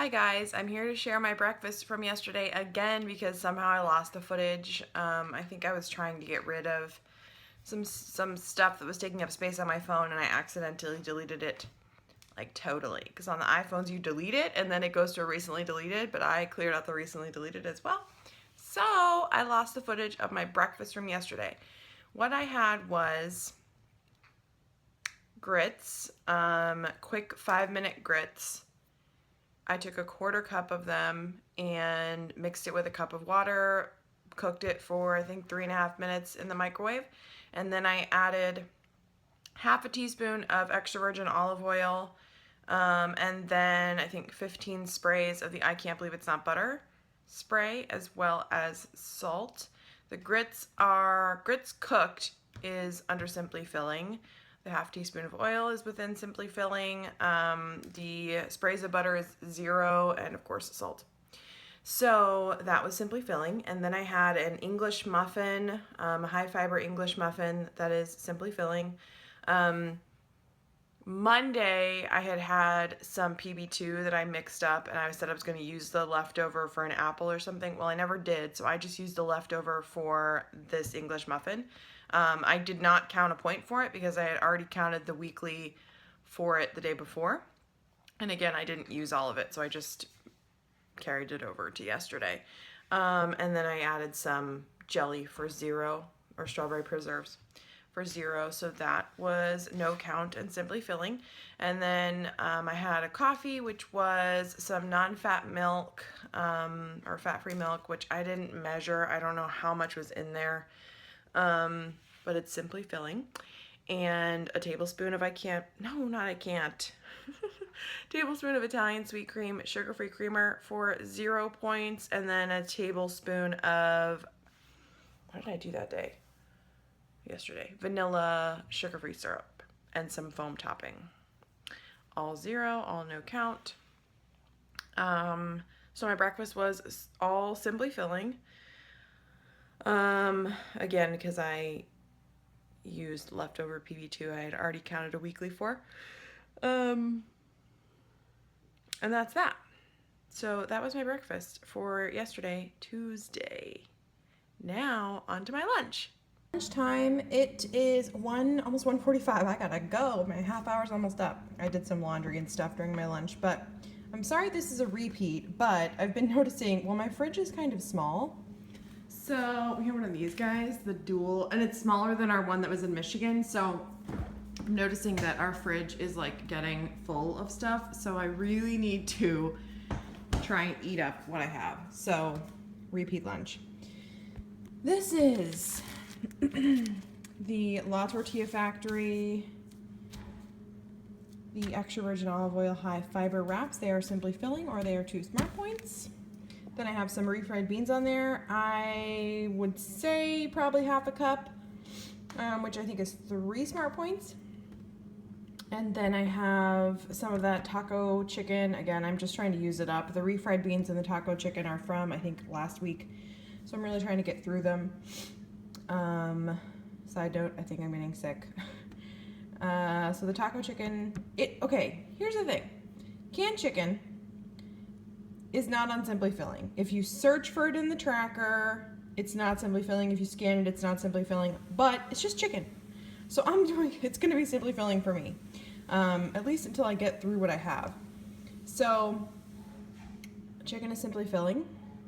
Hi guys, I'm here to share my breakfast from yesterday again because somehow I lost the footage. I think I was trying to get rid of some stuff that was taking up space on my phone and I accidentally deleted it, like totally. Because on the iPhones you delete it and then it goes to a recently deleted, but I cleared out the recently deleted as well. So I lost the footage of my breakfast from yesterday. What I had was grits, quick 5-minute grits. I took a quarter cup of them and mixed it with a cup of water, cooked it for I think 3.5 minutes in the microwave, and then I added half a teaspoon of extra virgin olive oil, and then I think 15 sprays of the I Can't Believe It's Not Butter spray, as well as salt. The grits cooked is under Simply Filling. The half teaspoon of oil is within Simply Filling. The sprays of butter is 0, and of course salt. So that was Simply Filling. And then I had an English muffin, a high fiber English muffin that is Simply Filling. Monday I had some PB2 that I mixed up, and I said I was going to use the leftover for an apple or something. Well, I never did, so I just used the leftover for this English muffin. I did not count a point for it because I had already counted the weekly for it the day before. And again, I didn't use all of it, so I just carried it over to yesterday. And then I added some jelly for 0, or strawberry preserves for 0, so that was no count and Simply Filling. And then I had a coffee, which was some non-fat milk, or fat-free milk, which I didn't measure. I don't know how much was in there. But it's Simply Filling, and a tablespoon of tablespoon of Italian sweet cream, sugar-free creamer for 0 points, and then a tablespoon of, what did I do that day? Yesterday, vanilla sugar-free syrup, and some foam topping. All 0, all no count. So my breakfast was all Simply Filling. Again, because I used leftover PB2 I had already counted a weekly for. And that's that. So that was my breakfast for yesterday, Tuesday. Now, on to my lunch. Lunchtime, it is almost 1:45. I gotta go. My half hour's almost up. I did some laundry and stuff during my lunch, but I'm sorry this is a repeat, but I've been noticing, well, my fridge is kind of small. So we have one of these guys, the dual, and it's smaller than our one that was in Michigan. So I'm noticing that our fridge is like getting full of stuff. So I really need to try and eat up what I have. So repeat lunch. This is the La Tortilla Factory, the extra virgin olive oil high fiber wraps. They are Simply Filling, or they are 2 Smart Points. Then I have some refried beans on there. I would say probably half a cup, which I think is 3 Smart Points. And then I have some of that taco chicken. Again, I'm just trying to use it up. The refried beans and the taco chicken are from, I think, last week. So I'm really trying to get through them. Side note, I think I'm getting sick. So the taco chicken, okay, here's the thing. Canned chicken is not on Simply Filling. If you search for it in the tracker, it's not Simply Filling. If you scan it, it's not Simply Filling, but it's just chicken. So it's gonna be Simply Filling for me, at least until I get through what I have. So chicken is Simply Filling,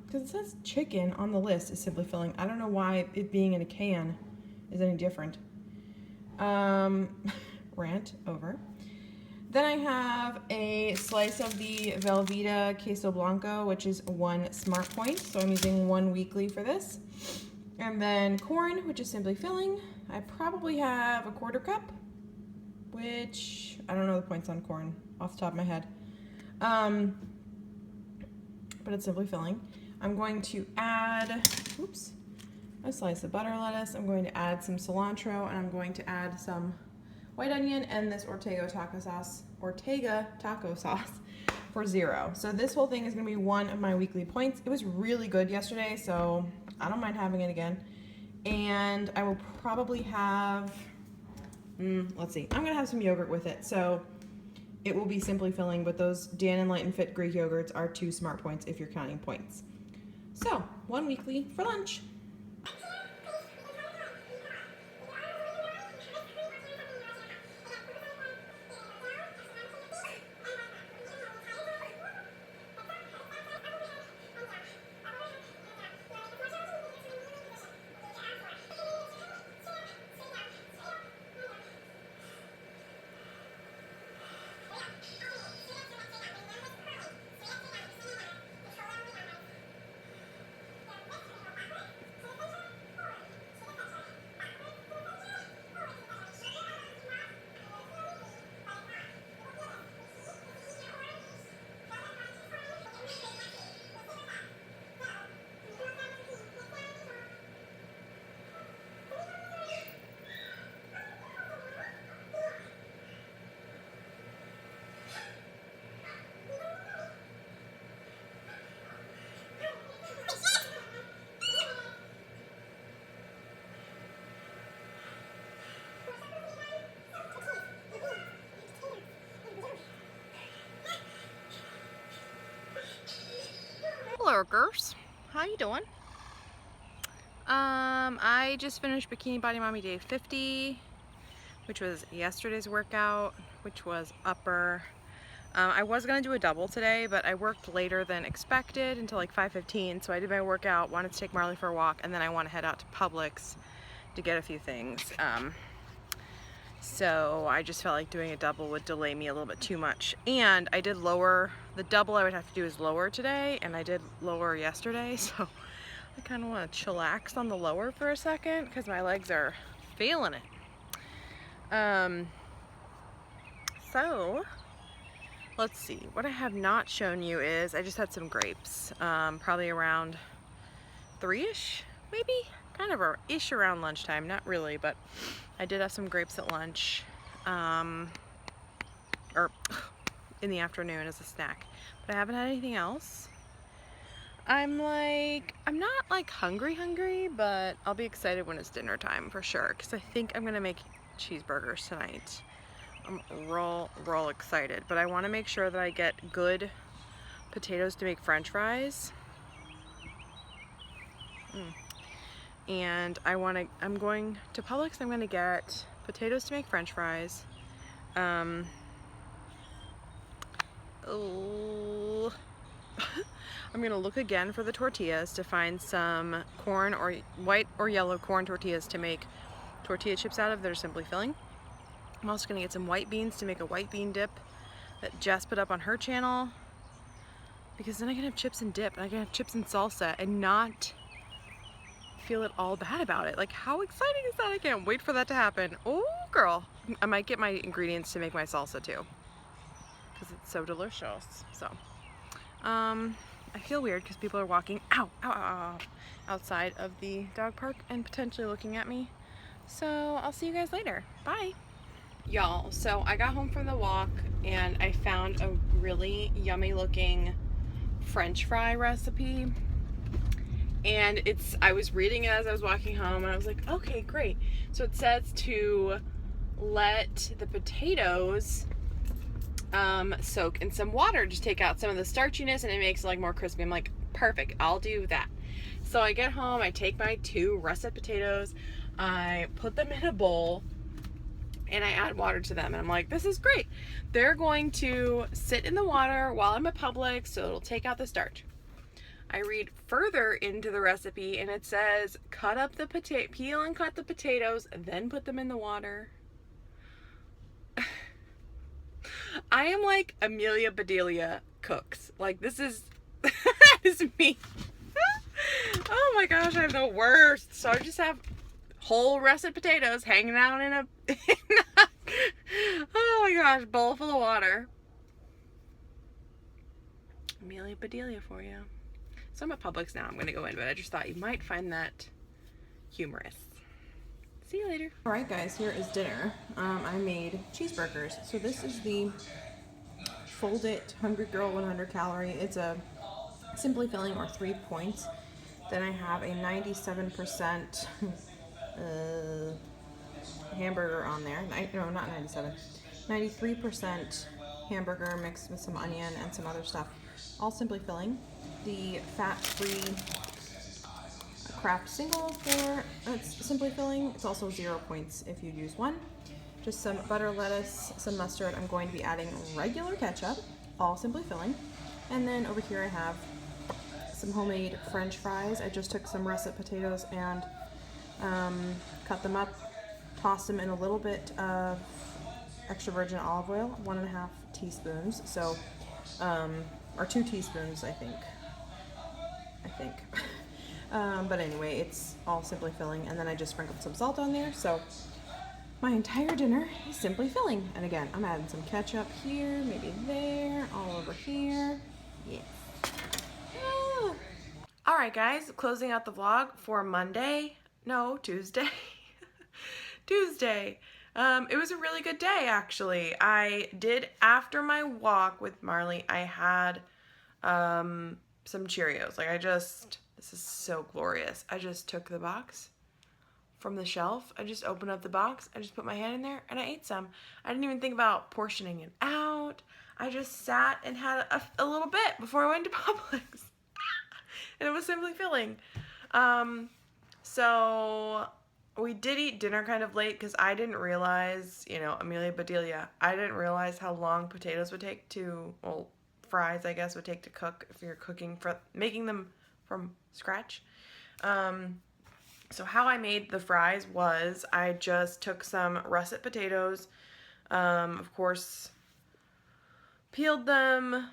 because it says chicken on the list is Simply Filling. I don't know why it being in a can is any different. Rant over. Then I have a slice of the Velveeta Queso Blanco, which is 1 Smart Point. So I'm using 1 weekly for this. And then corn, which is Simply Filling. I probably have a quarter cup, which I don't know the points on corn off the top of my head. But it's Simply Filling. I'm going to add, a slice of butter lettuce. I'm going to add some cilantro, and I'm going to add some white onion and this Ortega taco sauce for 0. So this whole thing is going to be 1 of my weekly points. It was really good yesterday, so I don't mind having it again. And I will probably have, let's see, I'm going to have some yogurt with it. So it will be simply filling, but those Dan and Light and Fit Greek yogurts are 2 smart points if you're counting points. So, 1 weekly for lunch. Lurkers, how you doing? I just finished Bikini Body Mommy Day 50, which was yesterday's workout, which was upper. I was gonna do a double today, but I worked later than expected until like 5:15, so I did my workout, wanted to take Marley for a walk, and then I want to head out to Publix to get a few things. So I just felt like doing a double would delay me a little bit too much. And I did lower, the double I would have to do is lower today, and I did lower yesterday, so I kind of want to chillax on the lower for a second because my legs are feeling it. So let's see, what I have not shown you is I just had some grapes, probably around 3-ish, maybe? Kind of ish around lunchtime, not really, but I did have some grapes at lunch, or in the afternoon as a snack, but I haven't had anything else. I'm not like hungry, but I'll be excited when it's dinner time for sure, because I think I'm gonna make cheeseburgers tonight. I'm real excited, but I want to make sure that I get good potatoes to make French fries. And I'm going to Publix. I'm gonna get potatoes to make French fries. Oh. I'm gonna look again for the tortillas to find some corn or white or yellow corn tortillas to make tortilla chips out of that are simply filling. I'm also gonna get some white beans to make a white bean dip that Jess put up on her channel, because then I can have chips and dip, and I can have chips and salsa and not feel at all bad about it. Like, how exciting is that? I can't wait for that to happen. Oh girl, I might get my ingredients to make my salsa too, because it's so delicious. So I feel weird because people are walking outside of the dog park and potentially looking at me. So I'll see you guys later. Bye. Y'all, so I got home from the walk and I found a really yummy looking French fry recipe. And I was reading it as I was walking home, and I was like, okay, great. So it says to let the potatoes soak in some water, just take out some of the starchiness, and it makes it like more crispy. I'm like, perfect, I'll do that. So I get home, I take my 2 russet potatoes, I put them in a bowl, and I add water to them, and I'm like, this is great. They're going to sit in the water while I'm at Publix, so it'll take out the starch. I read further into the recipe, and it says peel and cut the potatoes, then put them in the water. I am like Amelia Bedelia cooks. Like, this is that is me. Oh my gosh, I'm the worst. So I just have whole russet potatoes hanging out in a oh my gosh, bowl full of water. Amelia Bedelia for you. So I'm at Publix now. I'm going to go in, but I just thought you might find that humorous. See you later. All right, guys, here is dinner. I made cheeseburgers. So this is the Fold It Hungry Girl 100 calorie. It's a simply filling, or 3 points. Then I have a 97% hamburger on there. No, not 97. 93% hamburger mixed with some onion and some other stuff, all simply filling. The fat-free Kraft single for simply filling. It's also 0 points if you use one. Just some butter, lettuce, some mustard. I'm going to be adding regular ketchup, all simply filling. And then over here I have some homemade French fries. I just took some russet potatoes and cut them up, tossed them in a little bit of extra virgin olive oil, 1.5 teaspoons. So, or 2 teaspoons, I think. But anyway, it's all simply filling, and then I just sprinkled some salt on there. So my entire dinner is simply filling. And again, I'm adding some ketchup here, maybe there, all over here. Yes. Ah. All right, guys, closing out the vlog for Monday. No, Tuesday. Tuesday. It was a really good day, actually. I did, after my walk with Marley, I had some Cheerios. Like, this is so glorious. I just took the box from the shelf. I just opened up the box. I just put my hand in there and I ate some. I didn't even think about portioning it out. I just sat and had a little bit before I went to Publix. And it was simply filling. So we did eat dinner kind of late because I didn't realize, you know, Amelia Bedelia, I didn't realize how long potatoes would take to, well, fries, I guess, would take to cook if you're making them from scratch. So how I made the fries was I just took some russet potatoes, of course, peeled them,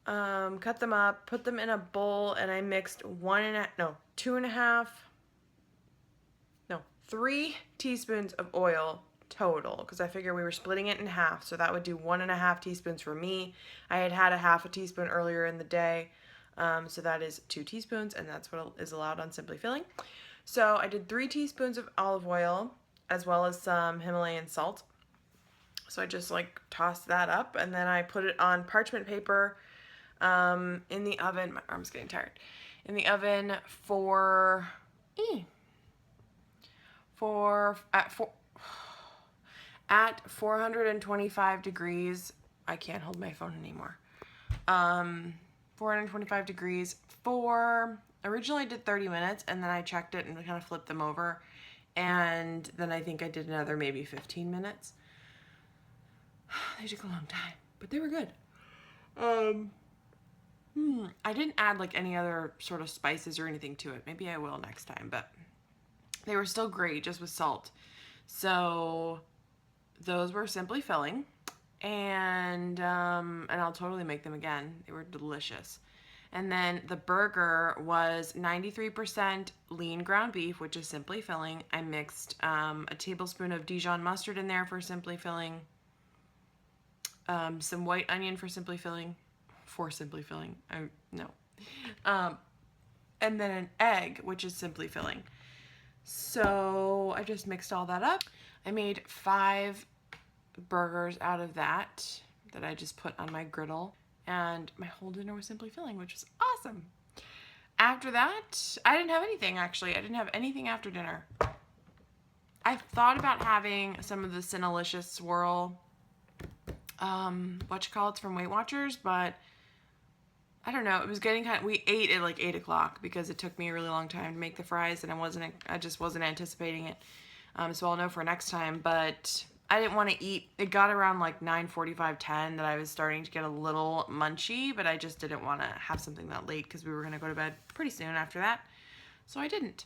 cut them up, put them in a bowl, and I mixed 3 teaspoons of oil total, because I figured we were splitting it in half, so that would do 1.5 teaspoons for me. I had had a 1/2 teaspoon earlier in the day, so that is 2 teaspoons, and that's what is allowed on Simply Filling. So I did 3 teaspoons of olive oil, as well as some Himalayan salt. So I just like tossed that up, and then I put it on parchment paper in the oven. My arm's getting tired. In the oven at 425 degrees. I can't hold my phone anymore. 425 degrees for, originally I did 30 minutes, and then I checked it and kind of flipped them over, and then I think I did another maybe 15 minutes. They took a long time, but they were good. I didn't add like any other sort of spices or anything to it. Maybe I will next time, but they were still great just with salt. So those were Simply Filling, and I'll totally make them again. They were delicious. And then the burger was 93% lean ground beef, which is Simply Filling. I mixed a tablespoon of Dijon mustard in there for Simply Filling, some white onion for Simply Filling, and then an egg, which is Simply Filling. So I just mixed all that up. I made 5 burgers out of that I just put on my griddle, and my whole dinner was Simply Filling, which was awesome. After that, I didn't have anything, actually. I didn't have anything after dinner. I thought about having some of the Cinnalicious swirl, whatchamacallits from Weight Watchers, but I don't know. It was getting we ate at like 8 o'clock because it took me a really long time to make the fries, and I just wasn't anticipating it. So I'll know for next time, but I didn't want to eat. It got around like 9:45, 10 that I was starting to get a little munchy, but I just didn't want to have something that late because we were going to go to bed pretty soon after that. So I didn't.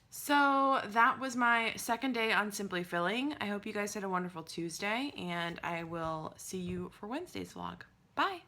So that was my second day on Simply Filling. I hope you guys had a wonderful Tuesday, and I will see you for Wednesday's vlog. Bye.